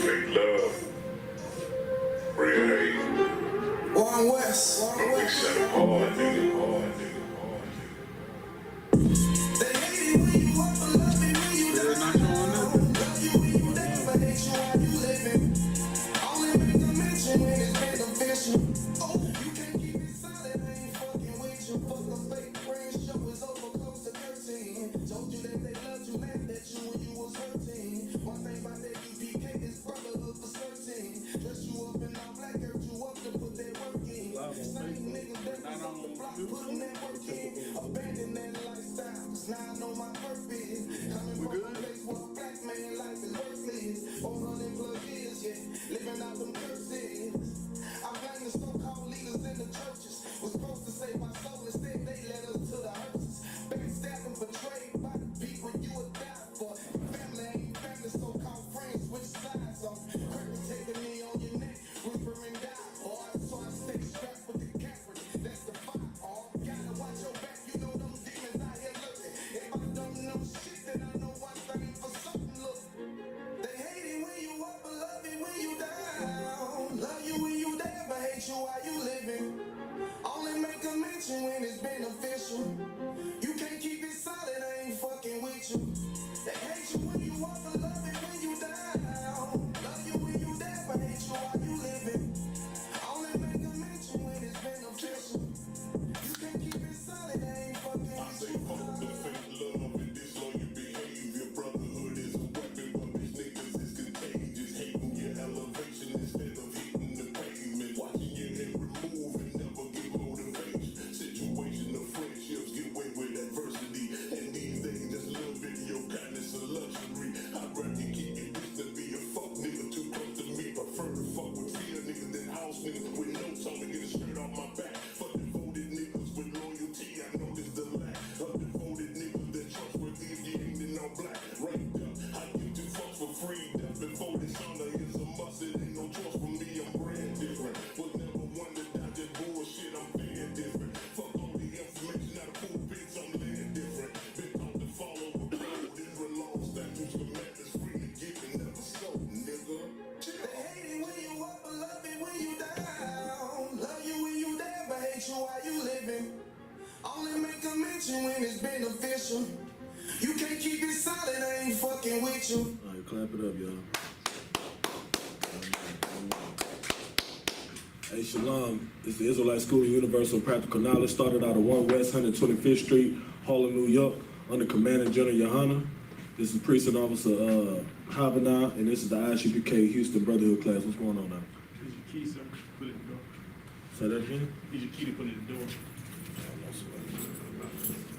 fake love. Real hate. One West. No big set hard, nigga. Hard, nigga. They hate it when you up, but love it when you down. Love you when you down, but hate you while you living. Only make a mention when it's beneficial. Oh, you can't keep it solid, I ain't fucking with you. Fuck a fake friend, show is over close to 13. Told you that they loved you, laughed at you when you was 13. One thing about that UPK is brotherhood for certain. Dress you up in all black, hurt you up to put that work in. Same niggas that was on the block, putting that work in. Abandon that lifestyle, cause now I know my purpose. Coming from a place where a black man life is worthless. 400 plus years, yeah, living out them curses. I blame the so-called leaders in the churches. Was supposed to save my soul, instead they led us to the hearses. Backstabbed and betrayed by the people you would die for. Family ain't family, so-called friends switch sides on. Curtain taking me on your neck, reaper and die. So I stay strapped with the cameras, that's the fire. Gotta watch your back, you know them demons out here looking. If I don't know shit, then I know one thing for certain. Look, they hate it when you up, but love it when you down. Love you when you down, but hate you while you living. Only make a mention when it's beneficial. You can't keep it solid, I ain't fucking with you. They hate you when you up, but love it when you down. Love you when you down, but hate you while you living. Only make a mention when it's beneficial. You can't keep it solid, I ain't fucking with you. I say fuck the fake love and disloyal behavior. Brotherhood is a weapon, but these niggas is contagious. Hating your elevation instead of hitting the pavement. Watching your head remove and never get motivation. Situation of friendships get away with adversity. And these days, this little video kindness a luxury. I'd rather keep it distant, be a fuck nigga too close to me. Prefer to fuck with real niggas than house niggas with no tone to get a shirt off my back. Fuck devoted niggas with loyalty, I know this the lack of devoted niggas that trustworthy if you ain't in all black. Right up, I give two fucks for free. That's before this honor is a must. It ain't no choice for me, I'm brand different. Was never one to dodge that bullshit, I'm bad different. Fuck all the information out of full bits, I'm land different. Been taught to follow the code, Israel law, statutes, commandments, free to give and never sold, nigga. They hate it when you up, but love it when you down. Love you when you down, but hate you while you living. Only make a mention when it's beneficial. You can't keep it solid, I ain't fucking with you. All right, clap it up, y'all. Hey, Shalom. It's the Israelite School of Universal Practical Knowledge. Started out of 1 West 125th Street, Harlem, New York, under Commanding General YAHANNA. This is Precinct Officer YAHANNA, and this is the I.S.U.P.K Houston Brotherhood class. What's going on now? Here's your key, sir. Put it in the door. Say that again? Here's your key to put it in the door.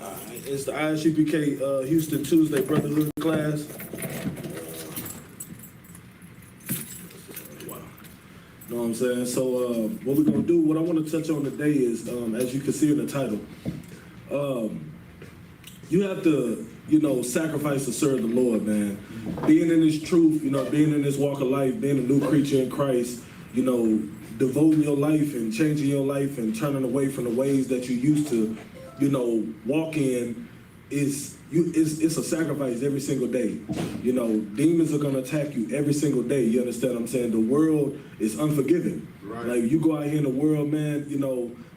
Alright, it's the I.S.U.P.K Houston Tuesday Brotherhood class. Wow. Know what I'm saying? So what we're gonna do, what I want to touch on today is, as you can see in the title, you have to, sacrifice to serve the Lord, man. Being in this truth, being in this walk of life, being a new creature in Christ, devoting your life and changing your life and turning away from the ways that you used to, walk in, it's a sacrifice every single day. Demons are gonna attack you every single day. You understand what I'm saying? The world is unforgiving. Right. Like you go out here in the world, man,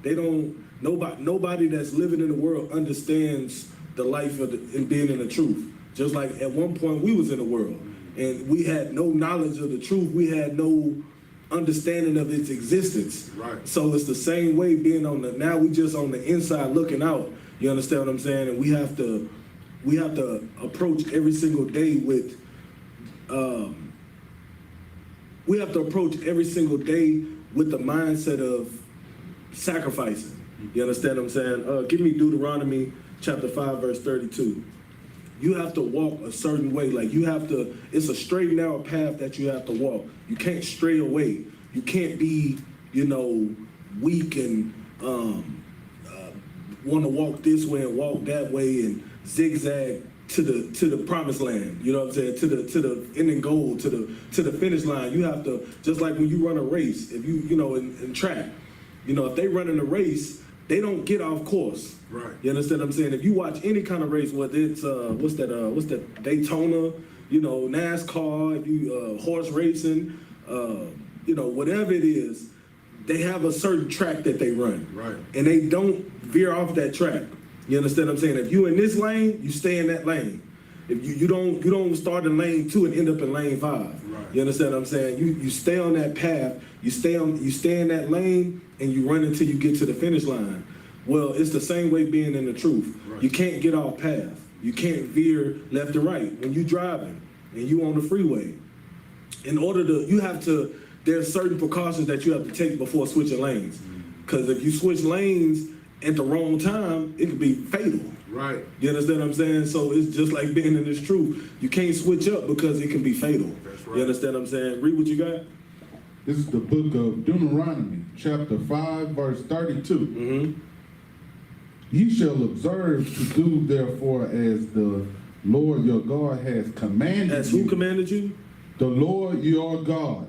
they don't, nobody that's living in the world understands the life of and being in the truth. Just like at one point we was in the world and we had no knowledge of the truth. We had no understanding of its existence. Right. So it's the same way being now we just on the inside looking out. You understand what I'm saying? And we have to approach every single day with the mindset of sacrificing. You understand what I'm saying? Give me Deuteronomy chapter 5 verse 32. You have to walk a certain way. Like it's a straight and narrow path that you have to walk. You can't stray away. You can't be, weak and want to walk this way and walk that way and zigzag to the promised land. You know what I'm saying? To the ending goal, to the finish line. You have to, just like when you run a race, if you in track, if they run in a race, they don't get off course. Right. You understand what I'm saying? If you watch any kind of race, whether it's what's that Daytona, you know, NASCAR, if you horse racing, you know, whatever it is, they have a certain track that they run. Right. And they don't veer off that track. You understand what I'm saying? If you in this lane, you stay in that lane. If you don't start in lane 2 and end up in lane 5. Right. You understand what I'm saying? You stay on that path, you stay in that lane, and you run until you get to the finish line. Well, it's the same way being in the truth. Right. You can't get off path. You can't veer left or right when you're driving and you on the freeway. There's certain precautions that you have to take before switching lanes. Because if you switch lanes at the wrong time, it could be fatal. Right. You understand what I'm saying? So it's just like being in this truth. You can't switch up because it can be fatal. That's right. You understand what I'm saying? Read what you got. This is the book of Deuteronomy, chapter 5, verse 32. Mm-hmm. Ye shall observe to do therefore as the Lord your God has commanded As you. who commanded you? The Lord your God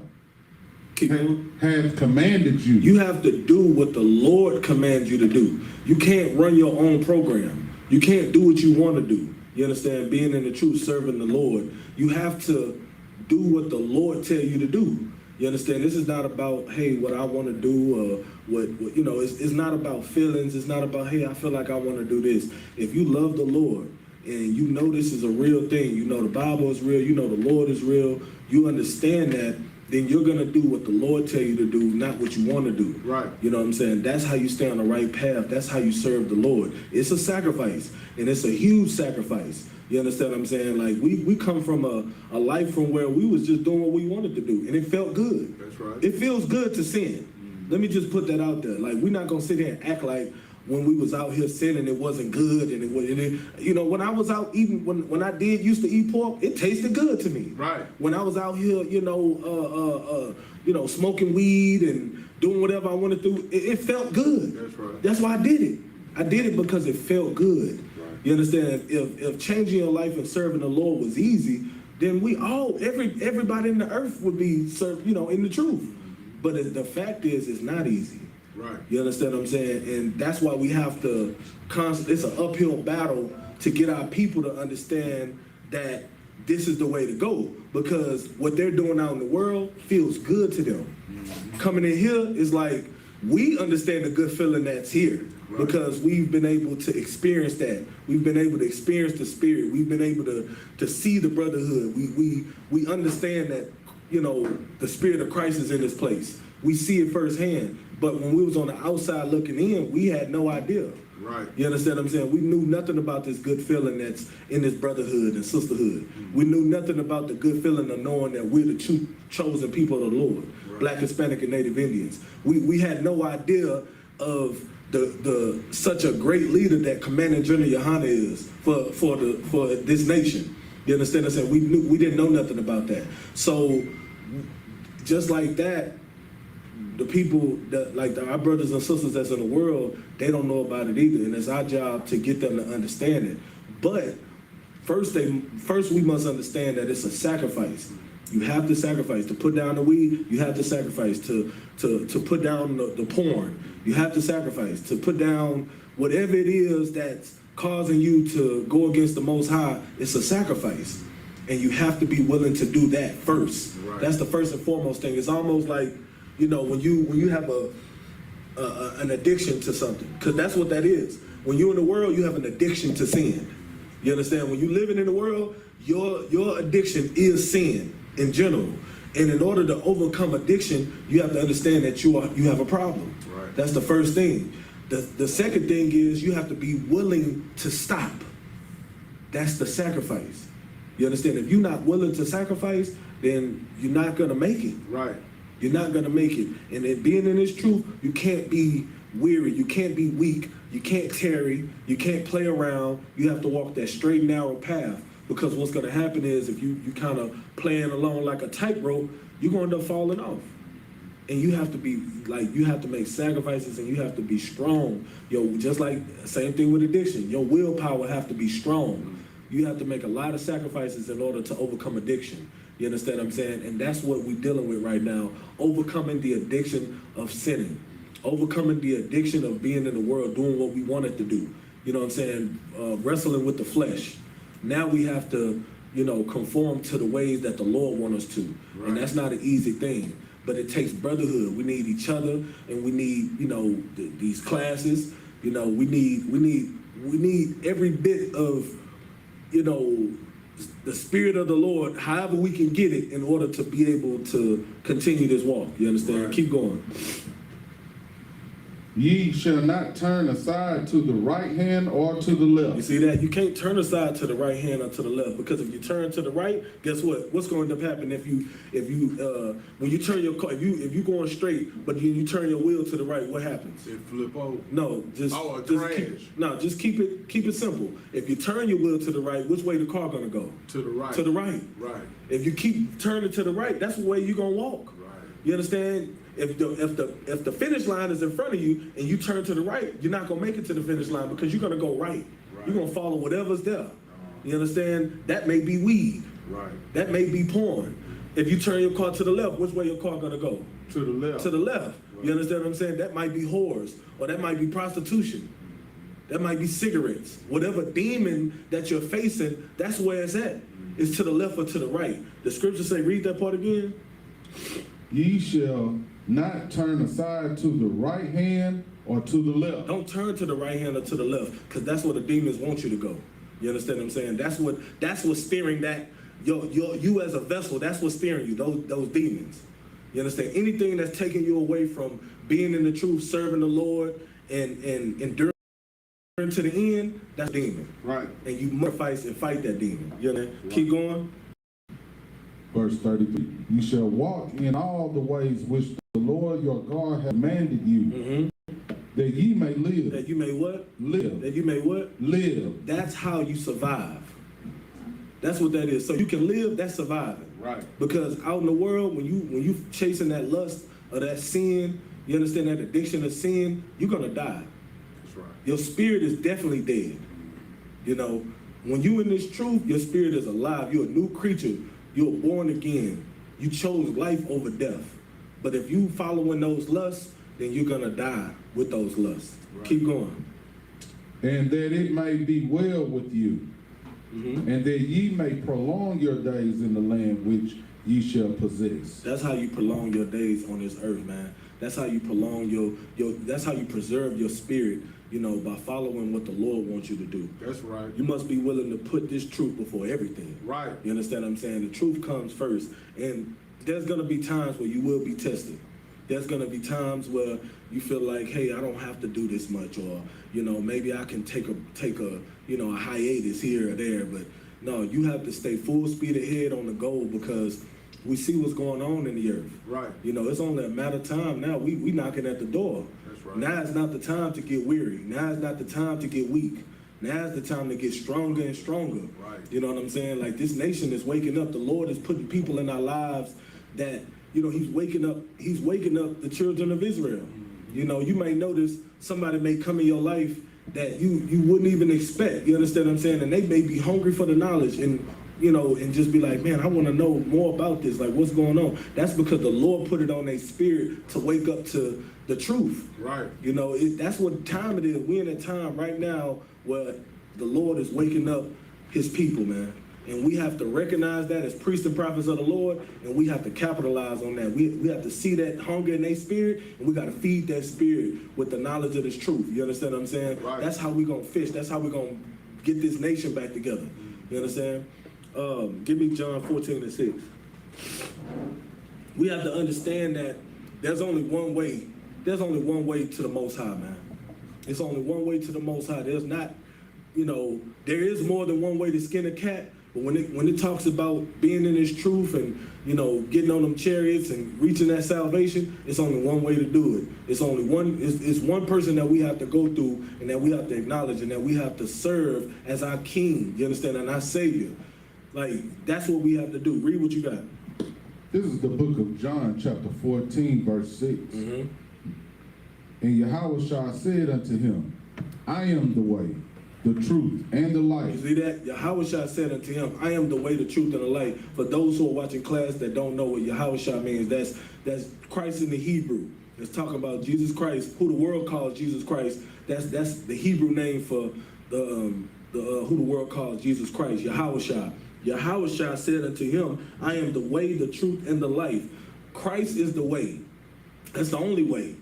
Keep going. has commanded you. You have to do what the Lord commands you to do. You can't run your own program. You can't do what you want to do. You understand? Being in the truth, serving the Lord. You have to do what the Lord tell you to do. You understand? This is not about, hey, what I want to do, or what you know, it's not about feelings. It's not about, hey, I feel like I want to do this. If you love the Lord and you know this is a real thing, you know the Bible is real, you know the Lord is real, you understand that, then you're going to do what the Lord tell you to do, not what you want to do. Right. You know what I'm saying? That's how you stay on the right path. That's how you serve the Lord. It's a sacrifice, and it's a huge sacrifice. You understand what I'm saying? Like, we come from a life from where we was just doing what we wanted to do, and it felt good. That's right. It feels good to sin. Let me just put that out there. Like, we're not going to sit here and act like when we was out here sinning, it wasn't good, and you know, when I was out eating, when I used to eat pork, it tasted good to me. Right. When I was out here, you know, smoking weed and doing whatever I wanted to do, it felt good. That's right. That's why I did it. I did it because it felt good. Right. You understand? If changing your life and serving the Lord was easy, then everybody in the earth would be served, you know, in the truth. But the fact is, it's not easy. Right. You understand what I'm saying? And that's why we have to it's an uphill battle to get our people to understand that this is the way to go. Because what they're doing out in the world feels good to them. Coming in here is like, we understand the good feeling that's here. Right. Because we've been able to experience that. We've been able to experience the spirit. We've been able to see the brotherhood. We understand that, you know, the spirit of Christ is in this place. We see it firsthand. But when we was on the outside looking in, we had no idea. Right. You understand what I'm saying? We knew nothing about this good feeling that's in this brotherhood and sisterhood. We knew nothing about the good feeling of knowing that we're the chosen people of the Lord, Right. Black, Hispanic, and Native Indians. We had no idea of the such a great leader that Commander General YAHANNA is for this nation. You understand what I'm saying? We didn't know nothing about that. So just like that, the people that, like our brothers and sisters that's in the world, they don't know about it either, and it's our job to get them to understand it. But first we must understand that it's a sacrifice. You have to sacrifice to put down the weed. You have to sacrifice to put down the porn. You have to sacrifice to put down whatever it is that's causing you to go against the Most High. It's a sacrifice, and you have to be willing to do that first. Right. That's the first and foremost thing. It's almost like, you know, when you have an addiction to something, because that's what that is. When you're in the world, you have an addiction to sin. You understand? When you're living in the world, your addiction is sin in general. And in order to overcome addiction, you have to understand that you have a problem. Right. That's the first thing. The second thing is you have to be willing to stop. That's the sacrifice. You understand? If you're not willing to sacrifice, then you're not gonna make it. Right. You're not gonna make it. And in being in this truth, you can't be weary, you can't be weak, you can't tarry, you can't play around. You have to walk that straight and narrow path. Because what's gonna happen is if you kind of playing along like a tightrope, you're gonna end up falling off. And you have to be like, you have to make sacrifices and you have to be strong. Just like same thing with addiction. Your willpower have to be strong. You have to make a lot of sacrifices in order to overcome addiction. You understand what I'm saying? And that's what we're dealing with right now. Overcoming the addiction of sinning. Overcoming the addiction of being in the world, doing what we wanted to do. You know what I'm saying? Wrestling with the flesh. Now we have to conform to the ways that the Lord wants us to. Right. And that's not an easy thing. But it takes brotherhood. We need each other, and we need, these classes. We need every bit of, the Spirit of the Lord, however we can get it, in order to be able to continue this walk. You understand? Right. Keep going. Ye shall not turn aside to the right hand or to the left. You see that? You can't turn aside to the right hand or to the left, because if you turn to the right, guess what? What's going to happen if you when you turn your car, if you going straight, but you turn your wheel to the right, what happens? It flip over. No, just keep it simple. If you turn your wheel to the right, which way the car gonna go? To the right. To the right. Right. If you keep turning to the right, that's the way you're gonna walk. Right. You understand? If the finish line is in front of you and you turn to the right, you're not gonna make it to the finish line, because you're gonna go right. You're gonna follow whatever's there. You understand? That may be weed. Right. That may be porn. If you turn your car to the left, which way your car gonna go? To the left. To the left. Right. You understand what I'm saying? That might be whores, or that might be prostitution. That might be cigarettes. Whatever demon that you're facing, that's where it's at. It's to the left or to the right. The scriptures say, read that part again. Ye shall not turn aside to the right hand or to the left. Don't turn to the right hand or to the left, because that's where the demons want you to go. You understand what I'm saying? That's what's steering that. You as a vessel, that's what's steering you, those demons. You understand? Anything that's taking you away from being in the truth, serving the Lord, and enduring to the end, that's a demon. Right. And you must fight that demon. You know? Right. Keep going. Verse 33. You shall walk in all the ways which the Lord your God hath commanded you, that ye may live. That you may what? Live. That you may what? Live. That's how you survive. That's what that is. So you can live, that's surviving. Right. Because out in the world, when you chasing that lust or that sin, you understand, that addiction of sin, you're gonna die. That's right. Your spirit is definitely dead. When you in this truth, your spirit is alive. You're a new creature. You're born again. You chose life over death. But if you following those lusts, then you're gonna die with those lusts. Right. Keep going. And that it may be well with you, and that ye may prolong your days in the land which ye shall possess. That's how you prolong your days on this earth, man. That's how you prolong that's how you preserve your spirit, by following what the Lord wants you to do. That's right. You must be willing to put this truth before everything. Right. You understand what I'm saying? The truth comes first. And there's gonna be times where you will be tested. There's gonna be times where you feel like, hey, I don't have to do this much, or maybe I can take a a hiatus here or there. But no, you have to stay full speed ahead on the goal, because we see what's going on in the earth. Right. It's only a matter of time now. We knocking at the door. That's right. Now is not the time to get weary. Now is not the time to get weak. Now is the time to get stronger and stronger. Right. You know what I'm saying? Like, this nation is waking up. The Lord is putting people in our lives that, He's waking up the children of Israel. You may notice somebody may come in your life that you wouldn't even expect. You understand what I'm saying? And they may be hungry for the knowledge, and and just be like, man, I want to know more about this. Like, what's going on? That's because the Lord put it on their spirit to wake up to the truth. Right. That's what time it is. We're in a time right now where the Lord is waking up his people, man. And we have to recognize that as priests and prophets of the Lord, and we have to capitalize on that. We have to see that hunger in their spirit, and we got to feed that spirit with the knowledge of this truth. You understand what I'm saying? Right. That's how we're going to fish. That's how we're going to get this nation back together. You understand? Give me John 14:6. We have to understand that there's only one way. There's only one way to the Most High, man. It's only one way to the Most High. There's not, there is more than one way to skin a cat. But when it talks about being in this truth and, getting on them chariots and reaching that salvation, it's only one way to do it. It's only one, it's one person that we have to go through, and that we have to acknowledge, and that we have to serve as our King, you understand, and our Savior. Like, that's what we have to do. Read what you got. This is the book of John, chapter 14, verse 6. And Yahushua said unto him, I am the way, the truth, and the life. You see that? Yahushua said unto him, I am the way, the truth, and the light. For those who are watching class that don't know what Yahushua means, that's Christ in the Hebrew. It's talking about Jesus Christ, who the world calls Jesus Christ. That's the Hebrew name for who the world calls Jesus Christ, Yahushua. Yahushua said unto him, I am the way, the truth, and the life. Christ is the way. That's the only way.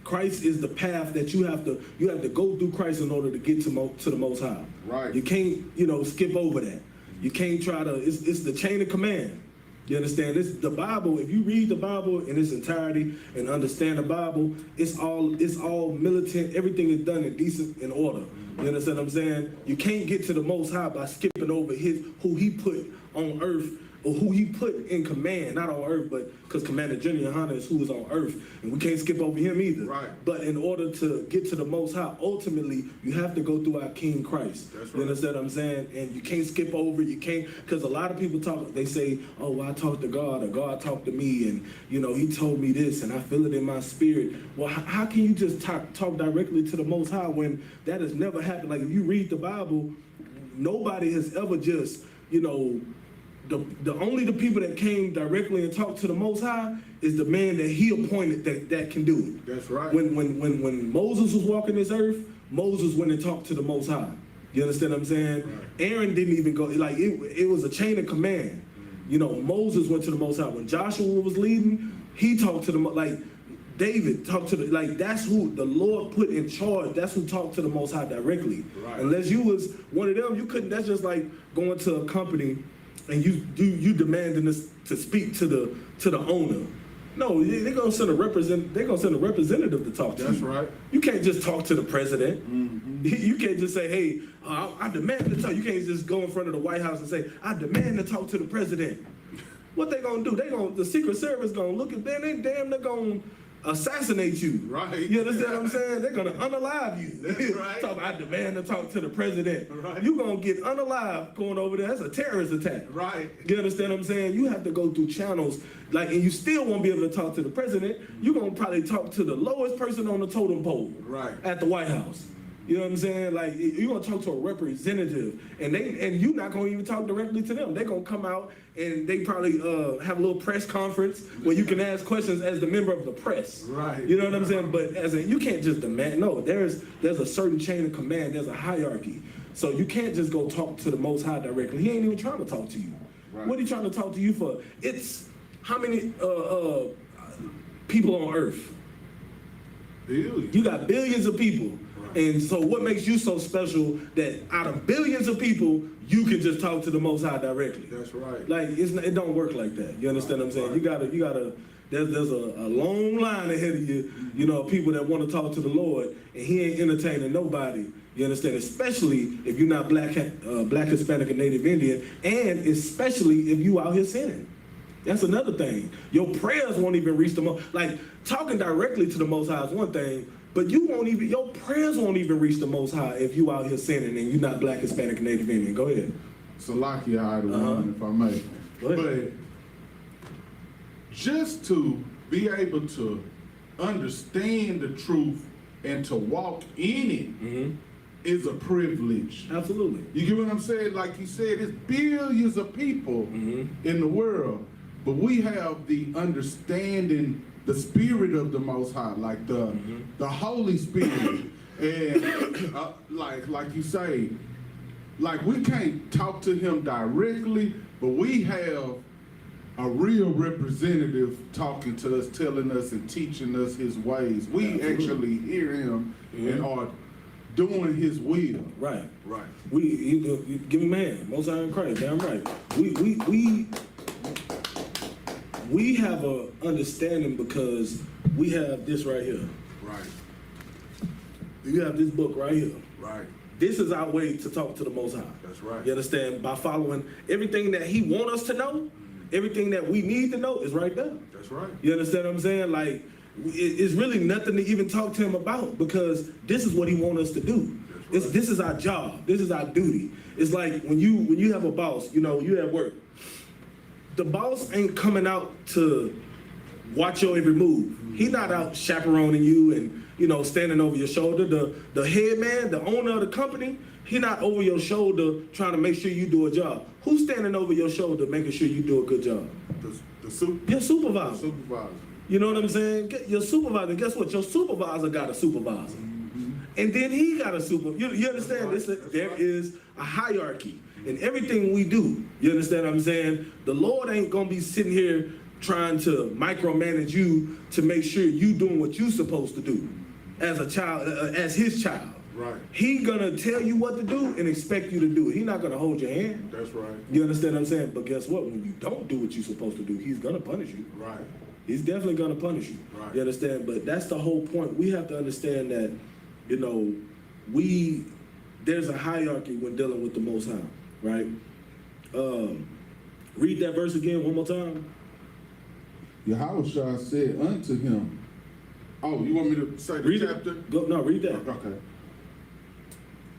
Christ is the path that you have to go through Christ in order to get to the Most High. Right. You can't, skip over that. You can't try to, it's the chain of command. You understand? This the Bible. If you read the Bible in its entirety and understand the Bible, it's all militant. Everything is done in decent in order. You understand what I'm saying? You can't get to the Most High by skipping over who He put on earth, or who He put in command, not on earth, but because Commander General YAHANNA is who is on earth, and we can't skip over him either. Right. But in order to get to the Most High, ultimately, you have to go through our King Christ. That's You right. understand what I'm saying? And you can't skip over, you can't, because a lot of people they say, oh, well, I talked to God, or God talked to me, and, He told me this, and I feel it in my spirit. Well, how can you just talk directly to the Most High when that has never happened? Like, if you read the Bible, nobody has ever just, the only the people that came directly and talked to the Most High is the man that He appointed that can do it. That's right. When Moses was walking this earth, Moses went and talked to the Most High. You understand what I'm saying? Right. Aaron didn't even go, like it was a chain of command. Moses went to the Most High. When Joshua was leading, he talked to like David talked to that's who the Lord put in charge. That's who talked to the Most High directly. Right. Unless you was one of them, you couldn't. That's just like going to a company and you demanding this to speak to the owner. No, they're gonna send a representative to talk to you. That's right. You can't just talk to the president. Mm-hmm. You can't just say, hey, I demand to talk. You can't just go in front of the White House and say, I demand to talk to the president. What they gonna do? The Secret Service gonna look at them, they're gonna assassinate you. Right. You understand what I'm saying? They're gonna unalive you. That's right. Talk about, I demand to talk to the president. Right. You gonna get unalive going over there. That's a terrorist attack. Right. You understand what I'm saying? You have to go through channels, and you still won't be able to talk to the president. You're gonna probably talk to the lowest person on the totem pole. Right. At the White House. You know what I'm saying? Like, you're gonna talk to a representative, and you're not gonna even talk directly to them. They're gonna come out and they probably have a little press conference where you can ask questions as the member of the press. Right. You know what I'm saying? But you can't just demand. No, there's a certain chain of command. There's a hierarchy. So you can't just go talk to the Most High directly. He ain't even trying to talk to you. Right. What are you trying to talk to you for? It's how many people on Earth? Billions. You got billions of people. And so what makes you so special that out of billions of people, you can just talk to the Most High directly? That's right. Like, it don't work like that. You understand what I'm saying? You gotta, there's a long line ahead of you, people that want to talk to the Lord, and He ain't entertaining nobody. You understand? Especially if you're not black, Hispanic, and Native Indian, and especially if you out here sinning. That's another thing. Your prayers won't even reach the Most. Like, talking directly to the Most High is one thing, but your prayers won't even reach the Most High if you out here sinning and you're not black, Hispanic, Native Indian. Go ahead. Salakia Idol, if I may. Go ahead. But just to be able to understand the truth and to walk in it is a privilege. Absolutely. You get what I'm saying? Like you said, it's billions of people in the world, but we have the understanding, the spirit of the Most High, like the Holy Spirit, and like you say, like we can't talk to Him directly, but we have a real representative talking to us, telling us and teaching us His ways. We actually hear Him and are doing His will. Right. Right. You give me man, Most High in Christ. Damn right. We have a understanding because we have this right here. Right. You have this book right here. Right. This is our way to talk to the Most High. That's right. You understand? By following everything that He wants us to know, everything that we need to know is right there. That's right. You understand what I'm saying? Like, it's really nothing to even talk to Him about because this is what He wants us to do. That's right. This is our job. This is our duty. It's like when you have a boss, you at work. The boss ain't coming out to watch your every move. He's not out chaperoning you and standing over your shoulder. The head man, the owner of the company, he not over your shoulder trying to make sure you do a job. Who's standing over your shoulder making sure you do a good job? Your supervisor. Supervisor. You know what I'm saying? Your supervisor. Guess what? Your supervisor got a supervisor. And then he got a super. You understand? There is a hierarchy. in everything we do. You understand what I'm saying? The Lord ain't gonna be sitting here trying to micromanage you to make sure you doing what you supposed to do as a child, as his child. Right. He gonna tell you what to do and expect you to do it. He's not gonna hold your hand. That's right. You understand what I'm saying? But guess what? When you don't do what you're supposed to do, he's gonna punish you. Right. He's definitely gonna punish you. Right. You understand? But that's the whole point. We have to understand that, you know, there's a hierarchy when dealing with the Most High, right? Read that verse again one more time. Yahushua said unto him, oh, you want me to say the Read chapter? it. Go, no, read that. Okay.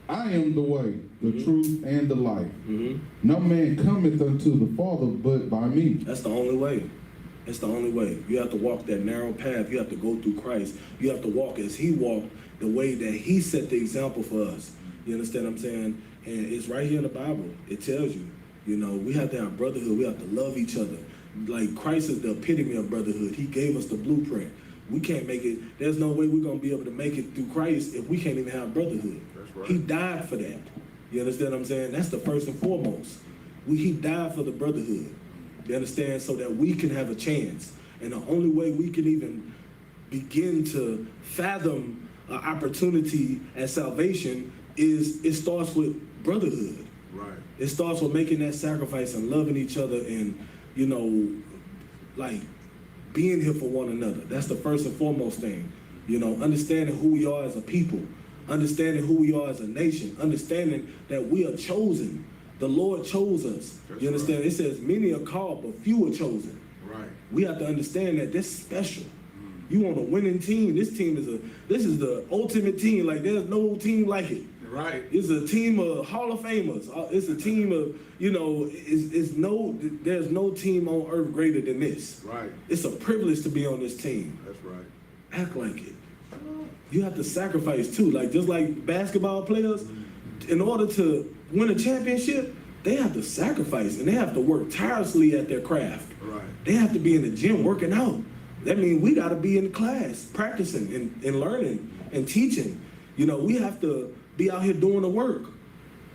I am the way, the truth, and the life. Mm-hmm. No man cometh unto the Father but by me. That's the only way. That's the only way. You have to walk that narrow path. You have to go through Christ. You have to walk as he walked, the way that he set the example for us. You understand what I'm saying? And it's right here in the Bible. It tells you, you know, we have to have brotherhood. We have to love each other. Like Christ is the epitome of brotherhood. He gave us the blueprint. We can't make it. There's no way we're going to be able to make it through Christ if we can't even have brotherhood. That's right. He died for that. You understand what I'm saying? That's the first and foremost. He died for the brotherhood. You understand? So that we can have a chance. And the only way we can even begin to fathom an opportunity at salvation is it starts with brotherhood. Right. It starts with making that sacrifice and loving each other and, you know, like being here for one another. That's the first and foremost thing. You know, understanding who we are as a people, understanding who we are as a nation, understanding that we are chosen. The Lord chose us. That's You understand? right. It says many are called, but few are chosen. Right. We have to understand that that's special. You on a winning team. This is the ultimate team. Like there's no team like it. Right. It's a team of Hall of Famers. It's a team of, you know, there's no team on earth greater than this. Right. It's a privilege to be on this team. That's right. Act like it. You have to sacrifice too. Like just like basketball players, in order to win a championship, they have to sacrifice and they have to work tirelessly at their craft. Right. They have to be in the gym working out. That means we got to be in the class practicing and learning and teaching. You know, we have to be out here doing the work.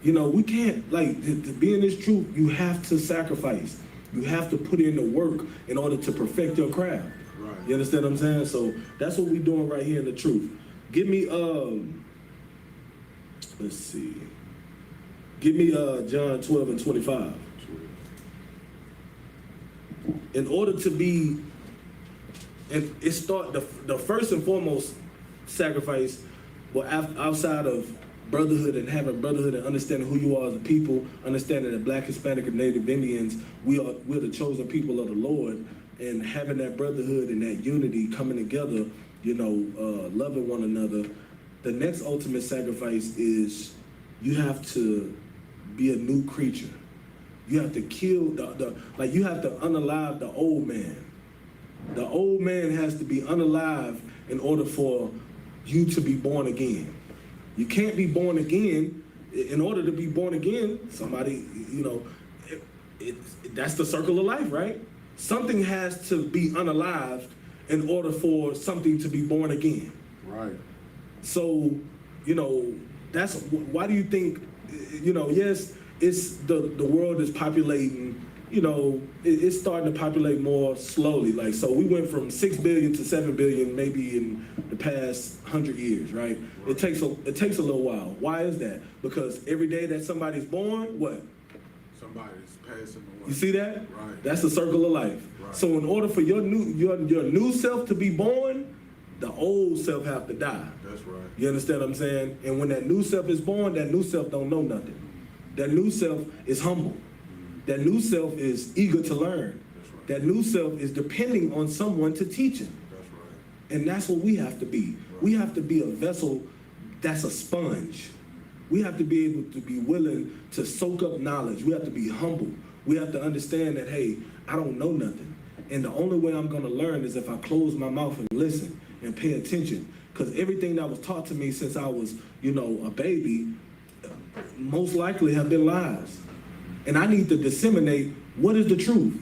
You know, we can't, like, to be in this truth, you have to sacrifice. You have to put in the work in order to perfect your craft. Right. You understand what I'm saying? So that's what we're doing right here in the truth. Give me, let's see. Give me John 12 and 25. In order to be, and it start the first and foremost sacrifice, well, outside of brotherhood and having brotherhood and understanding who you are as a people, understanding that Black, Hispanic, and Native Indians, we're the chosen people of the Lord, and having that brotherhood and that unity coming together, you know, loving one another. The next ultimate sacrifice is you have to be a new creature. You have to kill you have to unalive the old man. The old man has to be unalive in order for you to be born again. You can't be born again. In order to be born again, somebody, you know, that's the circle of life, right? Something has to be unalived in order for something to be born again. Right. So, you know, that's why do you think, you know, yes, it's the world is populating, you know, it's starting to populate more slowly. Like, so we went from 6 billion to 7 billion maybe in the past 100 years, right? It takes a little while. Why is that? Because every day that somebody's born, what? Somebody's passing away. You see that? Right. That's the circle of life. Right. So in order for your new self to be born, the old self have to die. That's right. You understand what I'm saying? And when that new self is born, that new self don't know nothing. That new self is humble. That new self is eager to learn. That's right. That new self is depending on someone to teach him. That's right. And that's what we have to be. We have to be a vessel that's a sponge. We have to be able to be willing to soak up knowledge. We have to be humble. We have to understand that, hey, I don't know nothing. And the only way I'm going to learn is if I close my mouth and listen and pay attention. Because everything that was taught to me since I was, you know, a baby, most likely have been lies. And I need to disseminate what is the truth.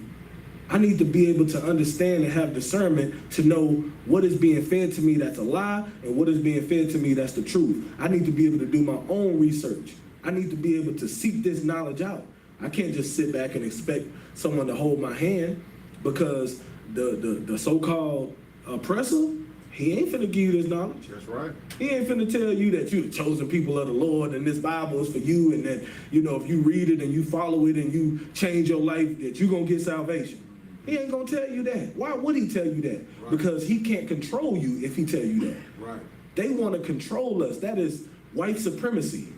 I need to be able to understand and have discernment to know what is being fed to me that's a lie and what is being fed to me that's the truth. I need to be able to do my own research. I need to be able to seek this knowledge out. I can't just sit back and expect someone to hold my hand, because the so-called oppressor, he ain't finna give you this knowledge. That's right. He ain't finna tell you that you're the chosen people of the Lord and this Bible is for you, and that, you know, if you read it and you follow it and you change your life, that you're gonna get salvation. He ain't gonna tell you that. Why would he tell you that? Right. Because he can't control you if he tell you that. Right. They wanna control us. That is white supremacy.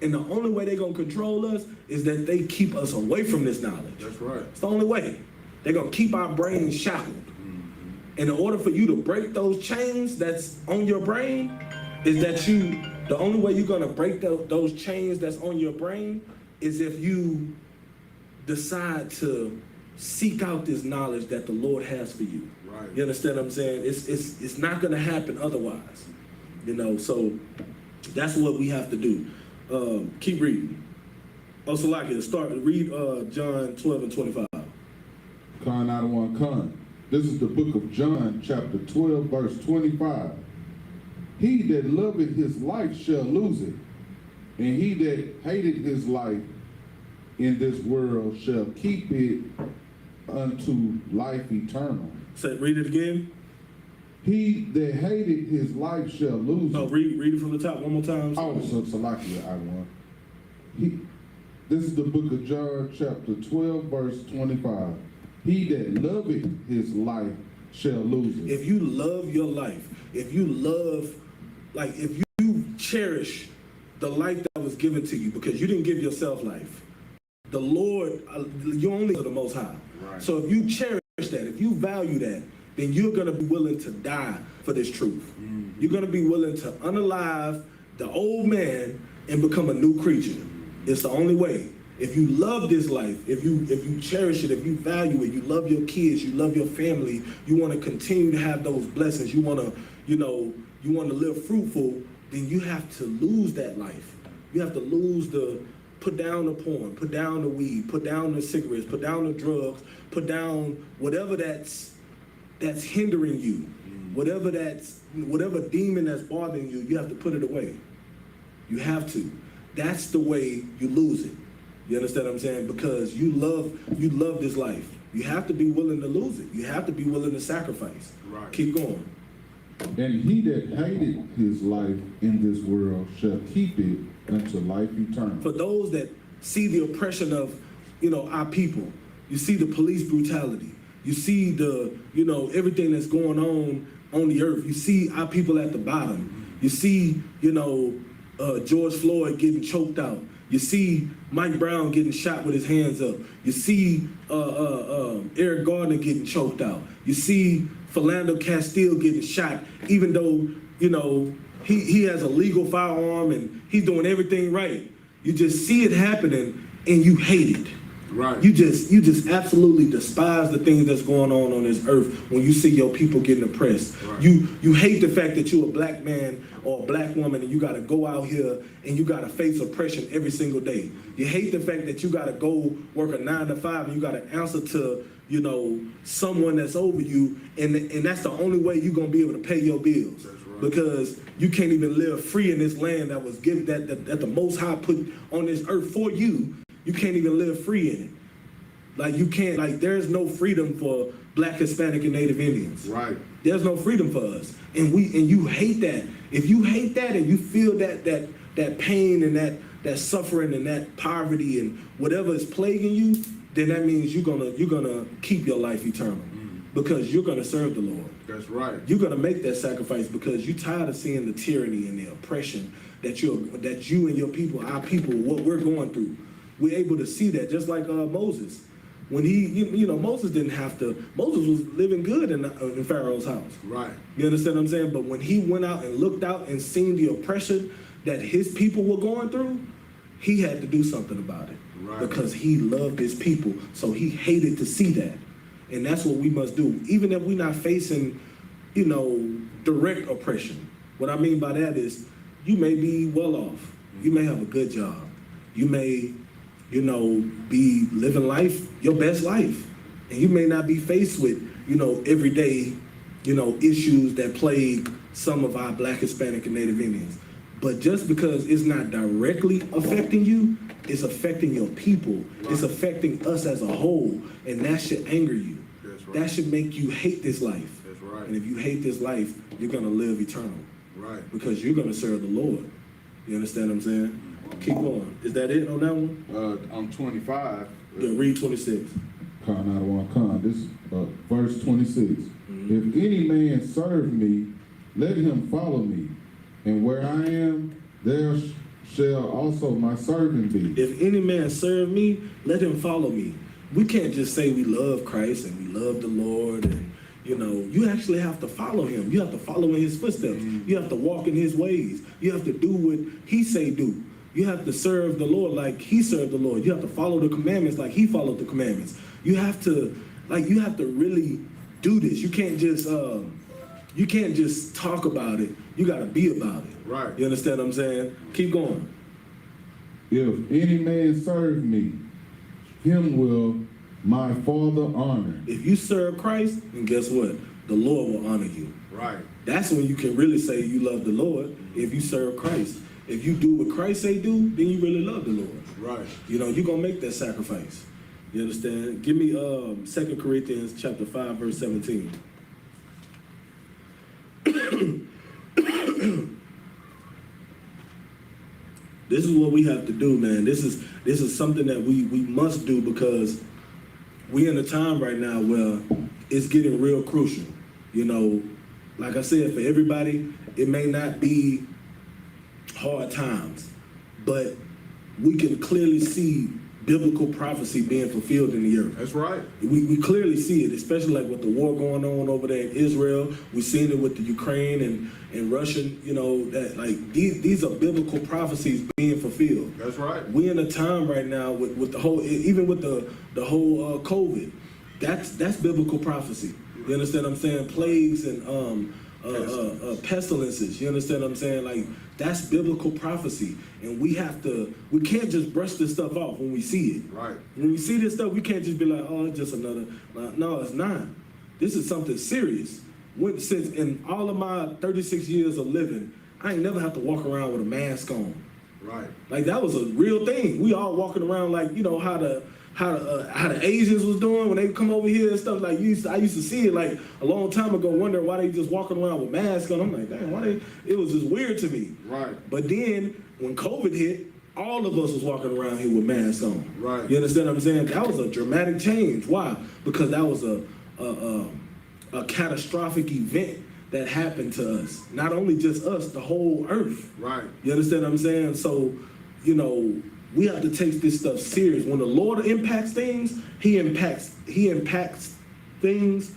And the only way they're gonna control us is that they keep us away from this knowledge. That's right. It's the only way. They're gonna keep our brains shackled. And in order for you to break those chains that's on your brain, is that the only way you're gonna break those chains that's on your brain is if you decide to seek out this knowledge that the Lord has for you. Right. You understand what I'm saying? It's not gonna happen otherwise. You know, so that's what we have to do. Keep reading. Also, like it, read John 12 and 25. Con out of one con. This is the book of John, chapter 12, verse 25. He that loveth his life shall lose it, and he that hated his life in this world shall keep it unto life eternal. Say, read it again. He that hated his life shall lose No, it. read it from the top one more time. Oh, so like I want. This is the book of John, chapter 12, verse 25. He that loveth his life shall lose it. If you love your life, if you love, like if you cherish the life that was given to you, because you didn't give yourself life, the Lord, you only are the Most High. Right. So if you cherish that, if you value that, then you're going to be willing to die for this truth. You're going to be willing to unalive the old man and become a new creature. It's the only way. If you love this life, if you cherish it, if you value it, you love your kids, you love your family, you want to continue to have those blessings, you want to, you want to live fruitful, then you have to lose that life. You have to lose put down the porn, put down the weed, put down the cigarettes, put down the drugs, put down whatever that's hindering you, whatever demon that's bothering you, you have to put it away. You have to. That's the way you lose it. You understand what I'm saying? Because you love this life. You have to be willing to lose it. You have to be willing to sacrifice. Right. Keep going. And he that hated his life in this world shall keep it unto life eternal. For those that see the oppression of, our people, you see the police brutality, you see everything that's going on the earth. You see our people at the bottom. You see, George Floyd getting choked out. You see Mike Brown getting shot with his hands up. You see Eric Gardner getting choked out. You see Philando Castile getting shot, even though, he has a legal firearm and he's doing everything right. You just see it happening and you hate it. Right. You just absolutely despise the things that's going on this earth when you see your people getting oppressed. Right. You hate the fact that you're a black man or a black woman and you got to go out here and you got to face oppression every single day. You hate the fact that you got to go work a 9 to 5 and you got to answer to someone that's over you, and that's the only way you're gonna be able to pay your bills. That's right. Because you can't even live free in this land that was given that the Most High put on this earth for you. You can't even live free in it. Like you can't, like there's no freedom for Black, Hispanic, and Native Indians. Right. There's no freedom for us. And you hate that. If you hate that and you feel that pain and that suffering and that poverty and whatever is plaguing you, then that means you're gonna keep your life eternal. Because you're gonna serve the Lord. That's right. You're gonna make that sacrifice because you're tired of seeing the tyranny and the oppression that you and your people, our people, what we're going through. We're able to see that, just like Moses. When Moses didn't have to, Moses was living good in Pharaoh's house. Right. You understand what I'm saying? But when he went out and looked out and seen the oppression that his people were going through, he had to do something about it. Right. Because he loved his people, so he hated to see that. And that's what we must do. Even if we're not facing, direct oppression. What I mean by that is you may be well off. You may have a good job. You may be living life, your best life. And you may not be faced with, everyday, issues that plague some of our Black, Hispanic, and Native Indians. But just because it's not directly affecting you, it's affecting your people. It's affecting us as a whole, and that should anger you. That's right. That should make you hate this life. That's right. And if you hate this life, you're gonna live eternal. Right. Because you're gonna serve the Lord. You understand what I'm saying? Keep going. Is that it on that one? I'm 25. Yeah, read 26. Con out of one con. This verse 26. If any man serve me, let him follow me, and where I am, there shall also my servant be. If any man serve me, let him follow me. We can't just say we love Christ and we love the Lord, and you actually have to follow him. You have to follow in his footsteps. You have to walk in his ways. You have to do what he say do. You have to serve the Lord like he served the Lord. You have to follow the commandments like he followed the commandments. You have to really do this. You can't just talk about it. You got to be about it. Right. You understand what I'm saying? Keep going. If any man serve me, him will my Father honor. If you serve Christ, then guess what? The Lord will honor you. Right. That's when you can really say you love the Lord, if you serve Christ. If you do what Christ say do, then you really love the Lord. Right. You're going to make that sacrifice. You understand? Give me 2 Corinthians chapter 5, verse 17. This is what we have to do, man. This is something that we must do, because we're in a time right now where it's getting real crucial. Like I said, for everybody, it may not be hard times, but we can clearly see biblical prophecy being fulfilled in the earth. That's right. We clearly see it, especially like with the war going on over there in Israel. We've seen it with the Ukraine and Russian, that like these are biblical prophecies being fulfilled. That's right. We're in a time right now with the whole, even with the whole COVID, that's biblical prophecy. You understand what I'm saying? Plagues and pestilences. You understand what I'm saying? Like, that's biblical prophecy, and we can't just brush this stuff off when we see it. Right. When we see this stuff, we can't just be like, oh, it's just another. No, it's not. This is something serious. Since in all of my 36 years of living, I ain't never have to walk around with a mask on. Right. Like, that was a real thing. We all walking around like, how the Asians was doing when they come over here and stuff. Like, I used to see it like a long time ago, wondering why they just walking around with masks on. I'm like, damn, why they? It was just weird to me. Right. But then when COVID hit, all of us was walking around here with masks on. Right. You understand what I'm saying? That was a dramatic change. Why? Because that was a catastrophic event that happened to us. Not only just us, the whole earth. Right. You understand what I'm saying? So, we have to take this stuff serious. When the Lord impacts things, He impacts things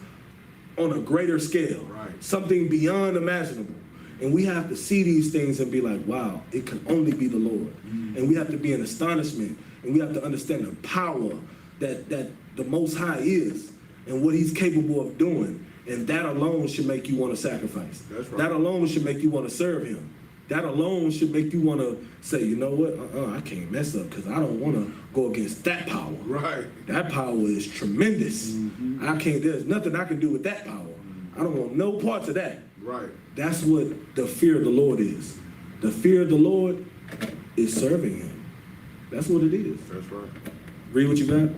on a greater scale. Right. Something beyond imaginable. And we have to see these things and be like, wow, it can only be the Lord. And we have to be in astonishment, and we have to understand the power that the Most High is and what He's capable of doing. And that alone should make you want to sacrifice. That's right. That alone should make you want to serve Him. That alone should make you want to say, you know what, I can't mess up, because I don't want to go against that power. Right. That power is tremendous. There's nothing I can do with that power. I don't want no parts of that. Right. That's what the fear of the Lord is. The fear of the Lord is serving Him. That's what it is. That's right. Read what you got.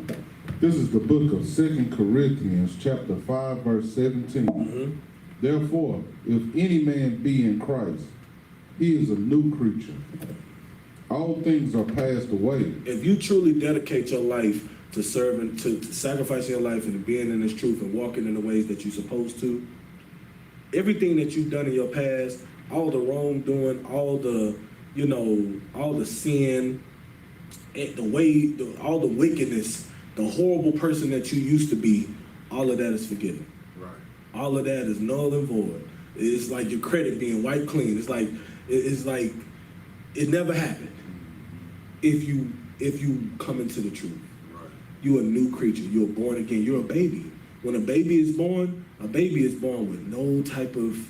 This is the book of 2 Corinthians, chapter 5, verse 17. Therefore, if any man be in Christ, he is a new creature. All things are passed away. If you truly dedicate your life to serving, to sacrificing your life and being in this truth and walking in the ways that you're supposed to, everything that you've done in your past, all the wrongdoing, all the sin, all the wickedness, the horrible person that you used to be, all of that is forgiven. Right. All of that is null and void. It's like your credit being wiped clean. It's like it never happened. If you come into the truth, Right. you're a new creature. You're born again. You're a baby. When a baby is born with no type of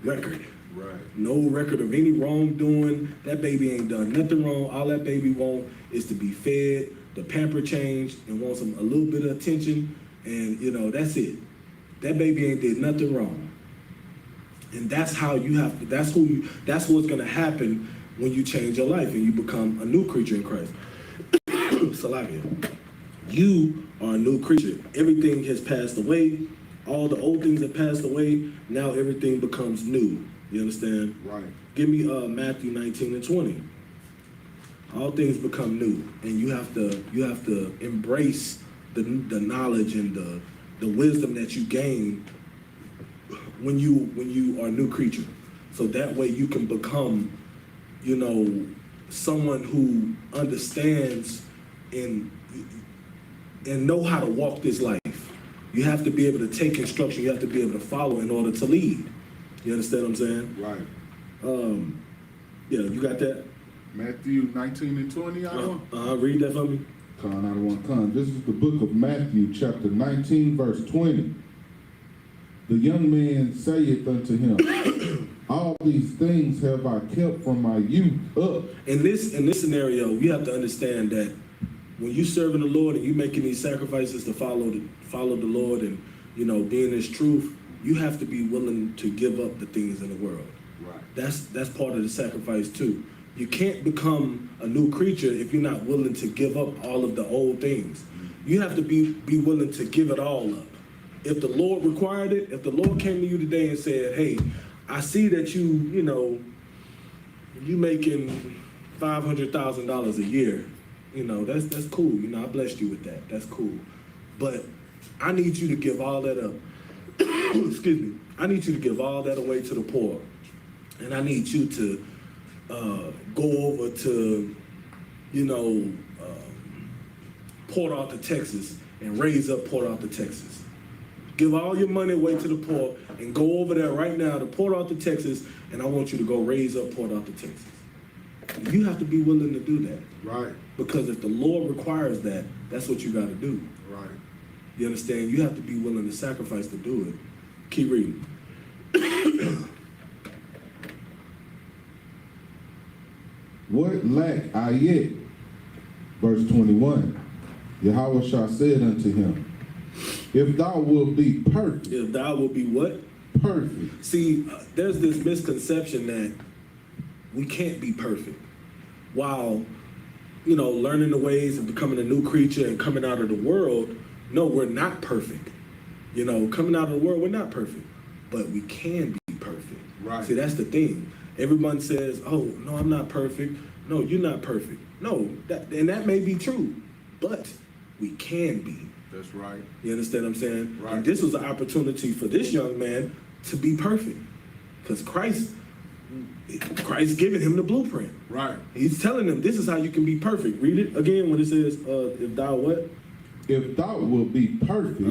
record. Right. No record of any wrongdoing. That baby ain't done nothing wrong. All that baby want is to be fed, the pamper changed, and wants a little bit of attention, and that's it. That baby ain't did nothing wrong. And that's how you have to, that's what's gonna happen when you change your life and you become a new creature in Christ. Salakia. You are a new creature. Everything has passed away. All the old things have passed away. Now everything becomes new. You understand? Right. Give me Matthew 19 and 20. All things become new, and you have to embrace the knowledge and the wisdom that you gain when you are a new creature. So that way you can become, you know, someone who understands and know how to walk this life. You have to be able to take instruction. You have to be able to follow in order to lead. You understand what I'm saying? Right. Yeah, you got that? Matthew 19 and 20, I want. Read that for me. Con, I don't want con. This is the book of Matthew, chapter 19, verse 20. The young man saith unto him, all these things have I kept from my youth up. In this scenario, you have to understand that when you serving the Lord and you making these sacrifices to follow the Lord and, you know, being His truth, you have to be willing to give up the things in the world. Right. That's part of the sacrifice too. You can't become a new creature if you're not willing to give up all of the old things. You have to be willing to give it all up. If the Lord required it, if the Lord came to you today and said, hey, I see that you making $500,000 a year, you know, that's cool. You know, I blessed you with that. That's cool. But I need you to give all that up. Excuse me. I need you to give all that away to the poor. And I need you to go over to, you know, Port Arthur, Texas, and raise up Port Arthur, Texas. Give all your money away to the poor and go over there right now to Port Arthur, Texas, and I want you to go raise up Port Arthur, Texas. You have to be willing to do that. Right. Because if the Lord requires that, that's what you got to do. Right. You understand? You have to be willing to sacrifice to do it. Keep reading. What lack I yet? Verse 21. Yahweh said unto him, if thou wilt be perfect. If thou will be what? Perfect. See, there's this misconception that we can't be perfect. While, you know, learning the ways and becoming a new creature and coming out of the world, no, we're not perfect. You know, coming out of the world, we're not perfect. But we can be perfect. Right. See, that's the thing. Everyone says, oh, no, I'm not perfect. No, you're not perfect. No, that may be true, but we can be. That's right. You understand what I'm saying? Right. And this was an opportunity for this young man to be perfect. Because Christ giving him the blueprint. Right. He's telling him, this is how you can be perfect. Read it again when it says, if thou what? If thou wilt be perfect,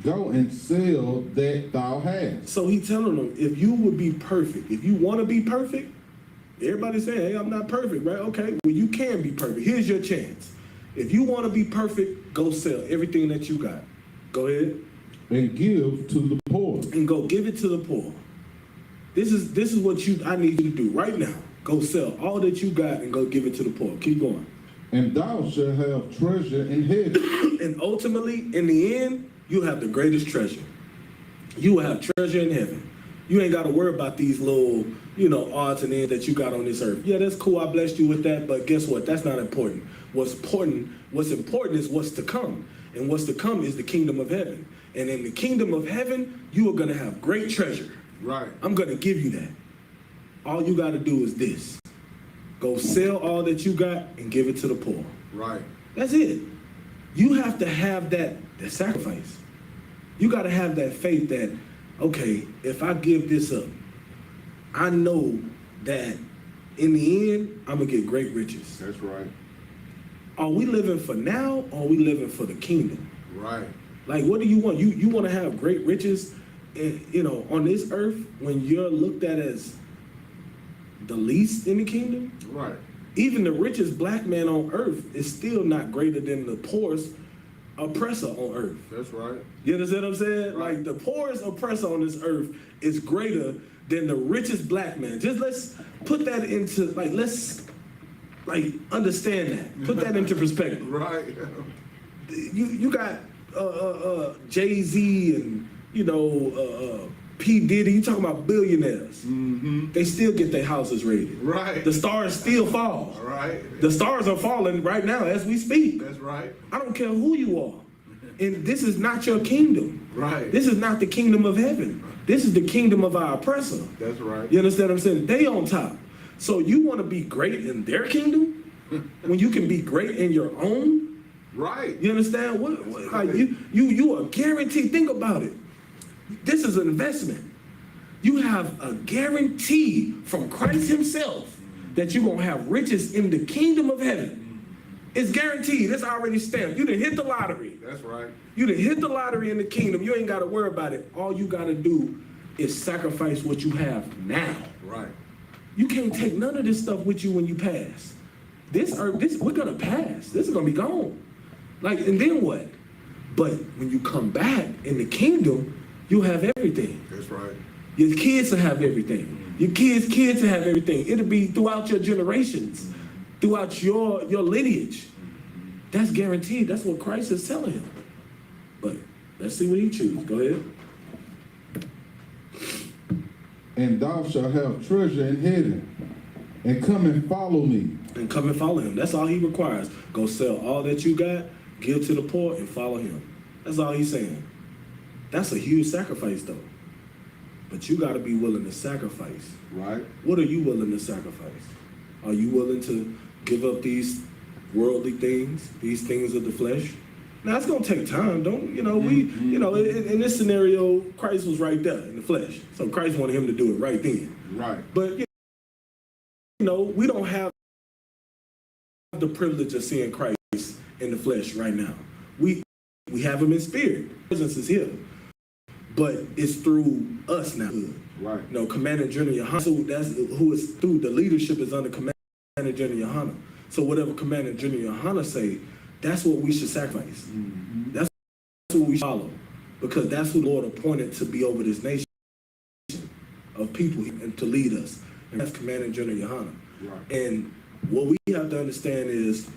go and sell that thou hast. So he's telling them, if you would be perfect, if you want to be perfect, everybody's saying, hey, I'm not perfect, right? Okay, well, you can be perfect. Here's your chance. If you want to be perfect, go sell everything that you got. Go ahead. And give to the poor. And go give it to the poor. This is what I need you to do right now. Go sell all that you got and go give it to the poor. Keep going. And thou shalt have treasure in heaven. And ultimately, in the end, you'll have the greatest treasure. You will have treasure in heaven. You ain't got to worry about these little, you know, odds and ends that you got on this earth. Yeah, that's cool. I blessed you with that. But guess what? That's not important. What's important is what's to come. And what's to come is the kingdom of heaven. And in the kingdom of heaven, you are going to have great treasure. Right. I'm going to give you that. All you got to do is this. Go sell all that you got and give it to the poor. Right. That's it. You have to have that sacrifice. You got to have that faith that, okay, if I give this up, I know that in the end, I'm going to get great riches. That's right. Are we living for now or are we living for the kingdom? Right. Like, what do you want? You want to have great riches, you know, on this earth when you're looked at as the least in the kingdom? Right. Even the richest black man on earth is still not greater than the poorest oppressor on earth. That's right. You understand what I'm saying? Right. Like, the poorest oppressor on this earth is greater than the richest black man. Just let's put that into, like, let's, like, understand that. Put that into perspective. Right. You got Jay-Z and, you know, P. Diddy, you talking about billionaires. Mm-hmm. They still get their houses raided. Right. The stars still fall. Right. The stars are falling right now as we speak. That's right. I don't care who you are. And this is not your kingdom. Right. This is not the kingdom of heaven. This is the kingdom of our oppressor. That's right. You understand what I'm saying? They on top. So you want to be great in their kingdom when you can be great in your own? Right. You understand? Like you are guaranteed. Think about it. This is an investment. You have a guarantee from Christ himself that you're going to have riches in the kingdom of heaven. It's guaranteed. It's already stamped. You done hit the lottery. That's right. You done hit the lottery in the kingdom. You ain't got to worry about it. All you got to do is sacrifice what you have now. Right. You can't take none of this stuff with you when you pass. This we're going to pass. This is going to be gone. Like, and then what? But when you come back in the kingdom, you'll have everything. That's right. Your kids will have everything. Your kids' kids will have everything. It'll be throughout your generations, throughout your lineage. That's guaranteed. That's what Christ is telling him. But let's see what he chooses. Go ahead. And thou shalt have treasure in heaven, and come and follow me. And come and follow him. That's all he requires. Go sell all that you got, give to the poor, and follow him. That's all he's saying. That's a huge sacrifice, though. But you got to be willing to sacrifice. Right. What are you willing to sacrifice? Are you willing to give up these worldly things, these things of the flesh? Now, it's going to take time. In this scenario, Christ was right there in the flesh. So Christ wanted him to do it right then. Right. But, we don't have the privilege of seeing Christ in the flesh right now. We have him in spirit. His presence is here. But it's through us now. Right. Commander General YAHANNA. So that's who is through the leadership is under Commander General YAHANNA. So whatever Commander General YAHANNA say, that's what we should sacrifice. Mm-hmm. That's what we follow. Because that's who the Lord appointed to be over this nation of people and to lead us. And that's Commander General YAHANNA. Right. And what we have to understand is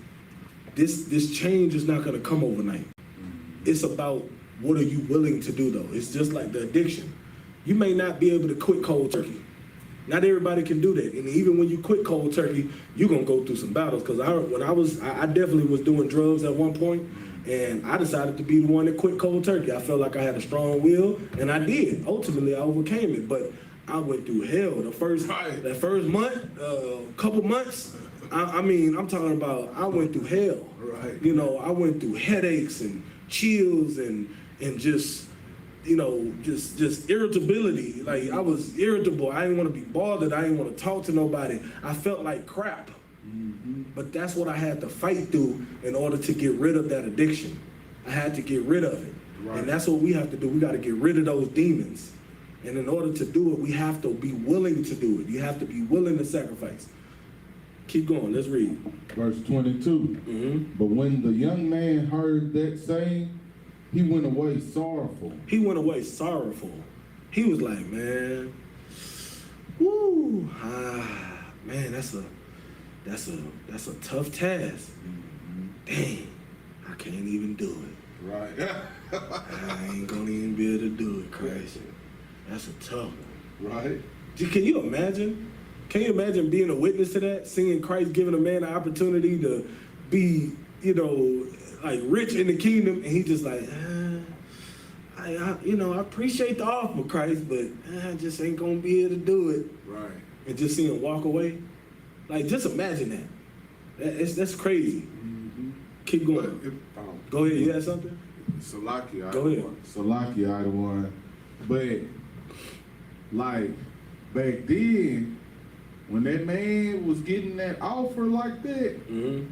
this change is not going to come overnight. Mm-hmm. It's about what are you willing to do, though? It's just like the addiction. You may not be able to quit cold turkey. Not everybody can do that. And even when you quit cold turkey, you're going to go through some battles. Because I definitely was doing drugs at one point, and I decided to be the one that quit cold turkey. I felt like I had a strong will, and I did. Ultimately, I overcame it. But I went through hell. That first month, couple months, I'm talking about I went through hell. Right. I went through headaches and chills and just irritability. Like, I was irritable. I didn't want to be bothered. I didn't want to talk to nobody. I felt like crap. Mm-hmm. But that's what I had to fight through in order to get rid of that addiction. I had to get rid of it. Right. And that's what we have to do. We got to get rid of those demons. And in order to do it, we have to be willing to do it. You have to be willing to sacrifice. Keep going. Let's read. Verse 22. Mm-hmm. But when the young man heard that saying, he went away sorrowful. He went away sorrowful. He was like, man, man, that's a tough task. Mm-hmm. Dang, I can't even do it. Right. I ain't gonna even be able to do it, Christ. That's a tough one. Right. Can you imagine? Can you imagine being a witness to that? Seeing Christ giving a man the opportunity to be, like rich in the kingdom, and he just like, I appreciate the offer, Christ, but I just ain't gonna be able to do it. Right. And just see him walk away. Like, just imagine that. That's crazy. Mm-hmm. Keep going. Go ahead. You had something? Salakia. Go ahead. Salakia, I the one. But like back then, when that man was getting that offer like that, mm-hmm.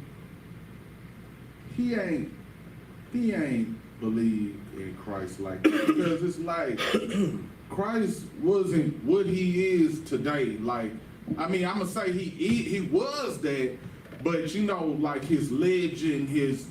he ain't believe in Christ like that. Because it's like Christ wasn't what he is today. Like, I'm gonna say he was that, but like his legend, his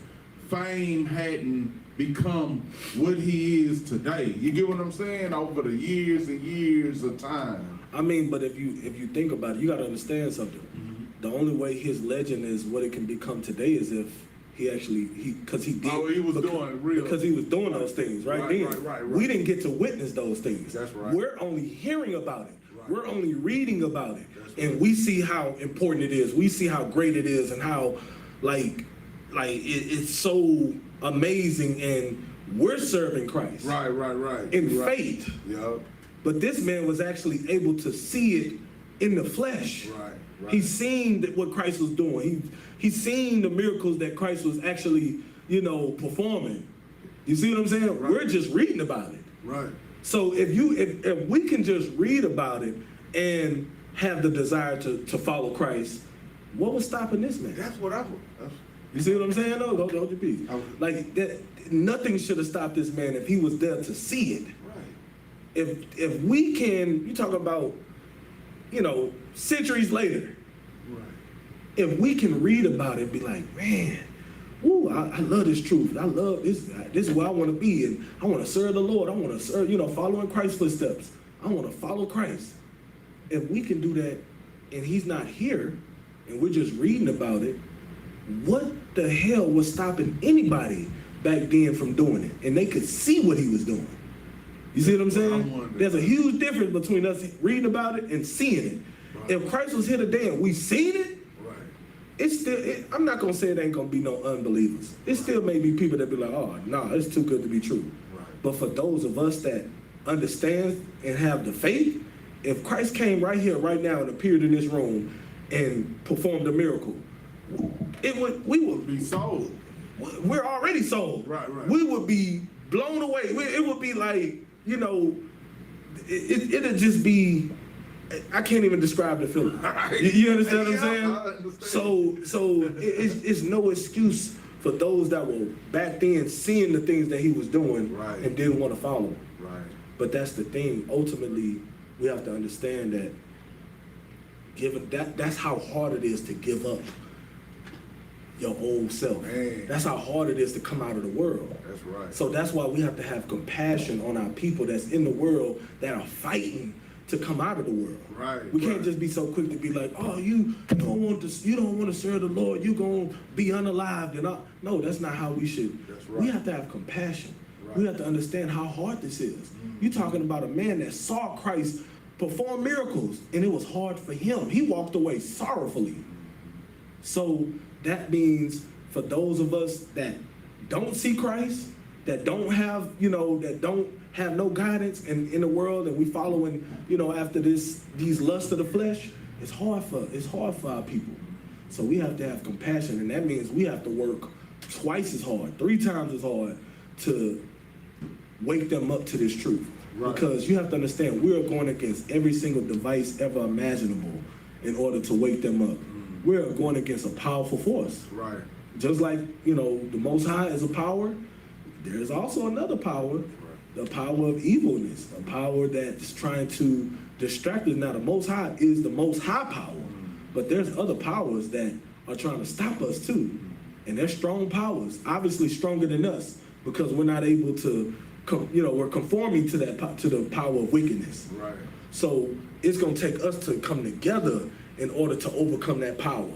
fame hadn't become what he is today. You get what I'm saying? Over the years and years of time. But if you think about it, you gotta understand something. Mm-hmm. The only way his legend is what it can become today is if because he did. Oh, he was doing real. Because he was doing those things right then. Right. We didn't get to witness those things. That's right. We're only hearing about it. Right. We're only reading about it. That's And right. we see how important it is. We see how great it is and how it's so amazing, and we're serving Christ. Right. In faith. Yup. But this man was actually able to see it in the flesh. Right. He's seen what Christ was doing. He's seen the miracles that Christ was actually, performing. You see what I'm saying? Right. We're just reading about it. Right. So if we can just read about it and have the desire to follow Christ, what was stopping this man? That's what I. You see what I'm saying? No, hold your peace. Okay. Like that, nothing should have stopped this man if he was there to see it. Right. If we can, you talk about, centuries later, Right. if we can read about it and be like, man, woo, I love this truth. I love this. This is where I want to be, and I want to serve the Lord. I want to serve, following Christ's footsteps. I want to follow Christ. If we can do that, and he's not here, and we're just reading about it, what the hell was stopping anybody back then from doing it? And they could see what he was doing. You see what I'm saying? There's a huge difference between us reading about it and seeing it. Right. If Christ was here today and we seen it, Right. it's still, I'm not gonna say it ain't gonna be no unbelievers. It still may be people that be like, oh, no, it's too good to be true. Right. But for those of us that understand and have the faith, if Christ came right here, right now, and appeared in this room and performed a miracle, we would Be sold. we're already sold. Right. We would be blown away. It would be like, it'd just be, I can't even describe the feeling. You understand what I'm saying? I understand. So it's no excuse for those that were back then seeing the things that he was doing Right. and didn't want to follow him. Right. But that's the thing. Ultimately, we have to understand that that's how hard it is to give up your old self. Man. That's how hard it is to come out of the world. That's right. So that's why we have to have compassion on our people that's in the world that are fighting to come out of the world. Right, We can't right. just be so quick to be like, oh, you don't want to serve the Lord. You gonna be unalived and all. No, that's not how we should. That's right. We have to have compassion. Right. We have to understand how hard this is. You're talking about a man that saw Christ perform miracles, and it was hard for him. He walked away sorrowfully. So that means for those of us that don't see Christ, that don't have, that don't have no guidance in the world, and we following, after these lusts of the flesh, it's hard for our people. So we have to have compassion, and that means we have to work twice as hard, 3 times as hard to wake them up to this truth. Right. Because you have to understand, we're going against every single device ever imaginable in order to wake them up. We're going against a powerful force. Right. Just like, the Most High is a power, there's also another power, the power of evilness, a power that's trying to distract us. Now, the Most High is the Most High power, but there's other powers that are trying to stop us too. And they're strong powers, obviously stronger than us, because we're not able to, we're conforming to the power of wickedness. Right. So it's going to take us to come together in order to overcome that power.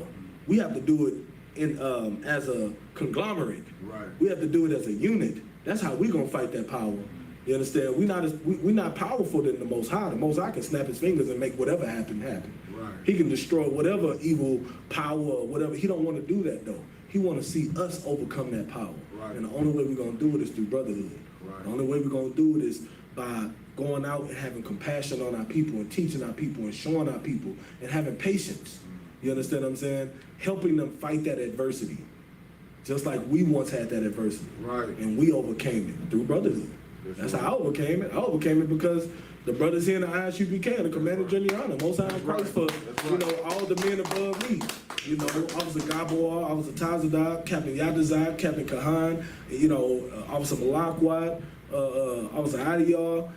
We have to do it as a conglomerate. Right. We have to do it as a unit. That's how we're going to fight that power. You understand? We're not powerful than the Most High. The Most High can snap his fingers and make whatever happen. Right. He can destroy whatever evil power or whatever. He don't want to do that though. He want to see us overcome that power. Right. And the only way we're going to do it is through brotherhood. Right. The only way we're going to do it is by going out and having compassion on our people and teaching our people and showing our people and having patience. You understand what I'm saying? Helping them fight that adversity. Just like we once had that adversity. Right. And we overcame it through brotherhood. That's how I overcame it. I overcame it because the brothers here in the I.S.U.P.K. and the Commander General, Most High Christ for, all the men above me. Officer Gabor, Officer Tazadar, Captain Yadazar, Captain Kahan, Officer Malakwat, Officer Adiyar,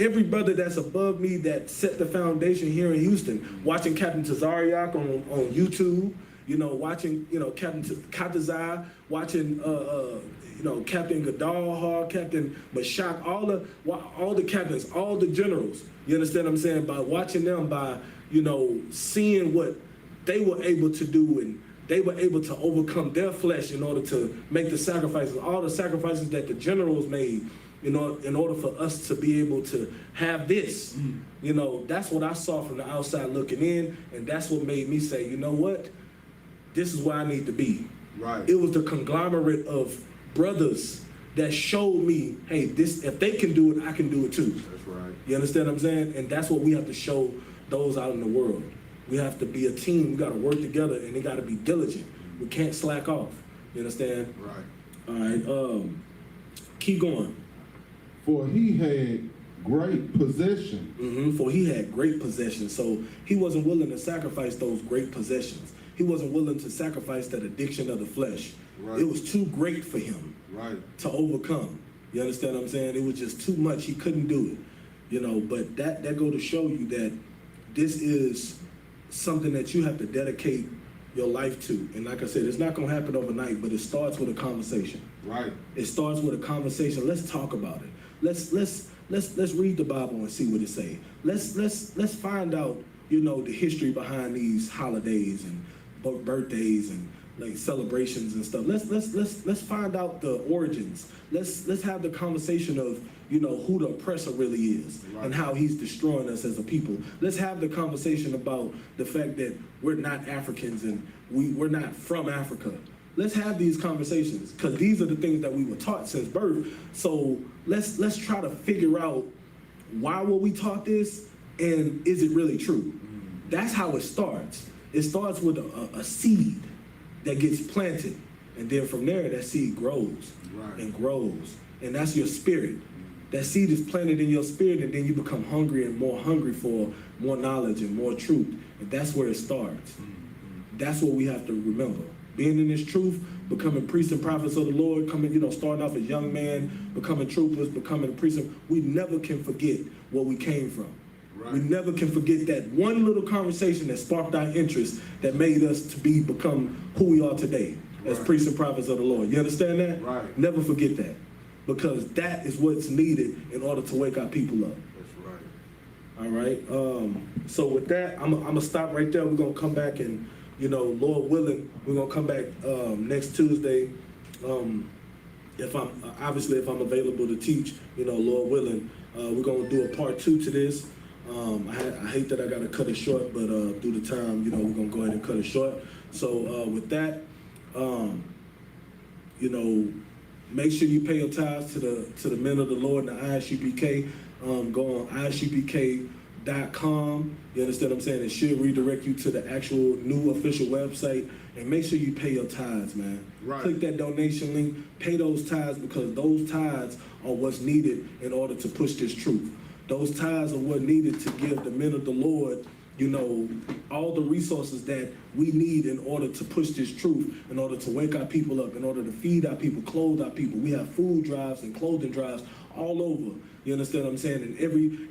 every brother that's above me that set the foundation here in Houston, watching Captain Tazariak on YouTube, watching, Captain Katazai, watching, Captain Gadalhar, Captain Mashak, all the captains, all the generals, you understand what I'm saying? By watching them, by, seeing what they were able to do and they were able to overcome their flesh in order to make the sacrifices, all the sacrifices that the generals made, you know, in order for us to be able to have this. You know, that's what I saw from the outside looking in, and that's what made me say, you know what? This is where I need to be. Right. It was the conglomerate of brothers that showed me, hey, this, if they can do it, I can do it too. That's right. You understand what I'm saying? And that's what we have to show those out in the world. We have to be a team. We got to work together, and they got to be diligent. We can't slack off. You understand? Right. All right. Keep going. For he had great possession. For he had great possessions. So he wasn't willing to sacrifice those great possessions. He wasn't willing to sacrifice that addiction of the flesh. Right. It was too great for him Right. to overcome. You understand what I'm saying? It was just too much. He couldn't do it. You know, but that go to show you that this is something that you have to dedicate your life to. And like I said, it's not going to happen overnight, but it starts with a conversation. Right. It starts with a conversation. Let's talk about it. Let's read the Bible and see what it says. Let's find out, you know, the history behind these holidays and birthdays and like celebrations and stuff. Let's find out the origins. Let's have the conversation of, you know, who the oppressor really is and how he's destroying us as a people. Let's have the conversation about the fact that we're not Africans and we're not from Africa. Let's have these conversations because these are the things that we were taught since birth. So let's try to figure out why were we taught this and is it really true? That's how it starts. It starts with a seed that gets planted, and then from there that seed grows and grows, and that's your spirit. That seed is planted in your spirit, and then you become hungry and more hungry for more knowledge and more truth, and that's where it starts. That's what we have to remember. Being in this truth, becoming priests and prophets of the Lord, coming, you know, starting off as young man, becoming troopers, becoming priests. We never can forget where we came from. We never can forget that one little conversation that sparked our interest that made us to become who we are today as priests and prophets of the Lord. You understand that? Right. Never forget that, because that is what's needed in order to wake our people up. That's right. All right. So with that, I'm gonna stop right there. We're gonna come back and, you know, Lord willing, we're gonna come back next Tuesday. If I'm available to teach, you know, Lord willing, we're gonna do a part 2 to this. I hate that I gotta cut it short, but due to time, you know, we're gonna go ahead and cut it short. So with that, you know, make sure you pay your tithes to the men of the Lord and the I.S.U.P.K. Go on ISUPK.com. You understand what I'm saying? It should redirect you to the actual new official website. And make sure you pay your tithes, man. Right. Click that donation link, pay those tithes, because those tithes are what's needed in order to push this truth. Those tithes are what needed to give the men of the Lord, you know, all the resources that we need in order to push this truth, in order to wake our people up, in order to feed our people, clothe our people. We have food drives and clothing drives all over. You understand what I'm saying?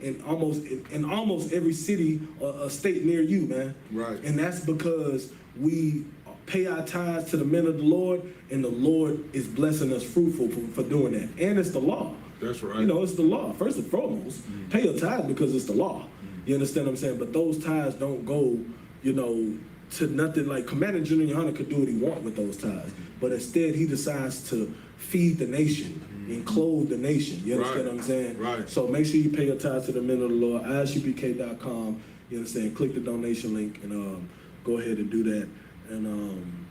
In almost every city or state near you, man. Right. And that's because we pay our tithes to the men of the Lord, and the Lord is blessing us fruitful for doing that. And it's the law. That's right. You know, it's the law. First and foremost, pay your tithe because it's the law. You understand what I'm saying? But those tithes don't go, you know, to nothing. Like Commander General YAHANNA could do what he wants with those tithes. But instead, he decides to feed the nation and clothe the nation. You understand what I'm saying? Right. So make sure you pay your tithes to the men of the Lord, ISUPK.com. You understand? Click the donation link and go ahead and do that. And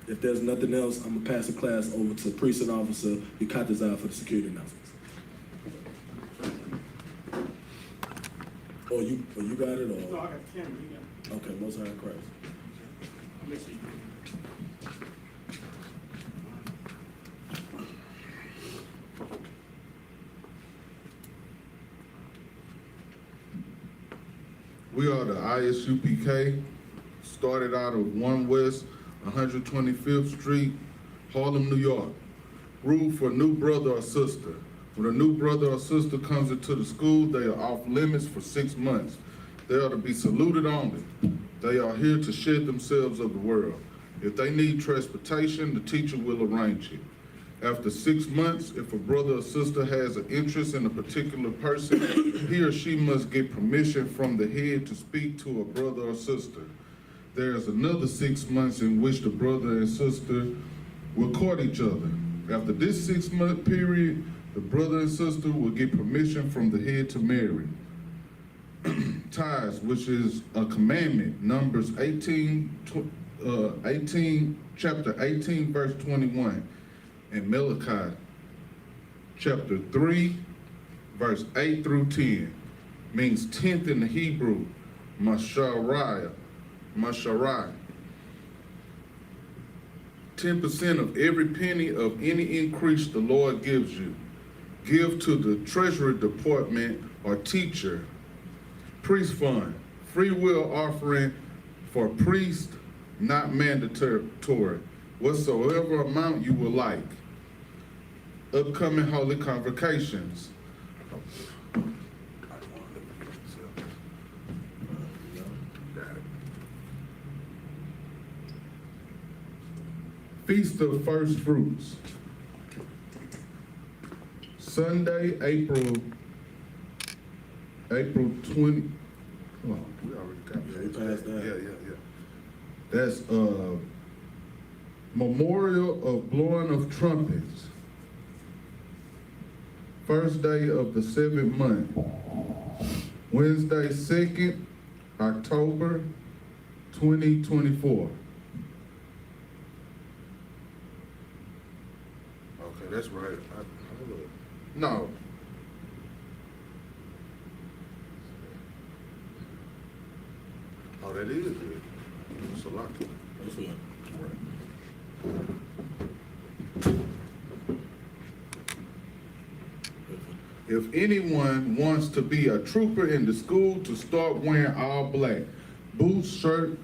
if there's nothing else, I'm going to pass the class over to Priest and Officer Yakatazar for the security announcements. Oh, you got it? No, I Or? got the camera, you got it. Okay, Most High in Christ. I'll make sure you get it. We are the I.S.U.P.K. Started out of 1 West 125th Street, Harlem, New York. Rule for new brother or sister. When a new brother or sister comes into the school, they are off limits for 6 months. They are to be saluted only. They are here to shed themselves of the world. If they need transportation, the teacher will arrange it. After 6 months, if a brother or sister has an interest in a particular person, he or she must get permission from the head to speak to a brother or sister. there's another 6 months in which the brother and sister will court each other. After this 6-month period, the brother and sister will get permission from the head to marry. Tithes, which is a commandment, Numbers 18, chapter 18, verse 21, and Malachi, chapter 3, verse 8 through 10, means 10th in the Hebrew, Masharai. 10% of every penny of any increase the Lord gives you. Give to the Treasury Department or teacher. Priest fund, free will offering for priest, not mandatory, whatsoever amount you would like. Upcoming holy convocations. Feast of First Fruits. Sunday, April 20. Oh, we already got that. Yeah, we passed that. Yeah. That's Memorial of Blowing of Trumpets. First day of the 7th month. Wednesday, 2nd October 2024. Okay, that's right. No. Oh, that is it. It's a lot. That's it. If anyone wants to be a trooper in the school, to start wearing all black. Boots, shirt,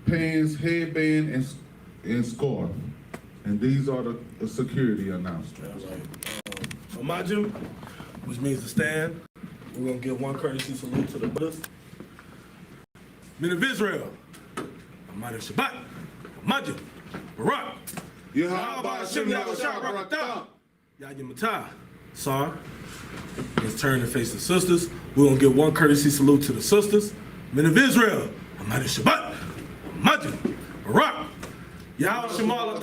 pants, headband, and scarf. And these are the security announcements. All right. Imagine, which means to stand. We're going to give one courtesy salute to the brothers. Men of Israel, Amad Shabbat, Imagine, Barak, Yahamanna, Sar. Let's turn and face the sisters. We're going to give one courtesy salute to the sisters. Men of Israel, Amad Shabbat, Imagine, Barak, Yahamanna,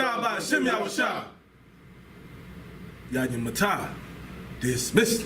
Yahamanna, dismissed.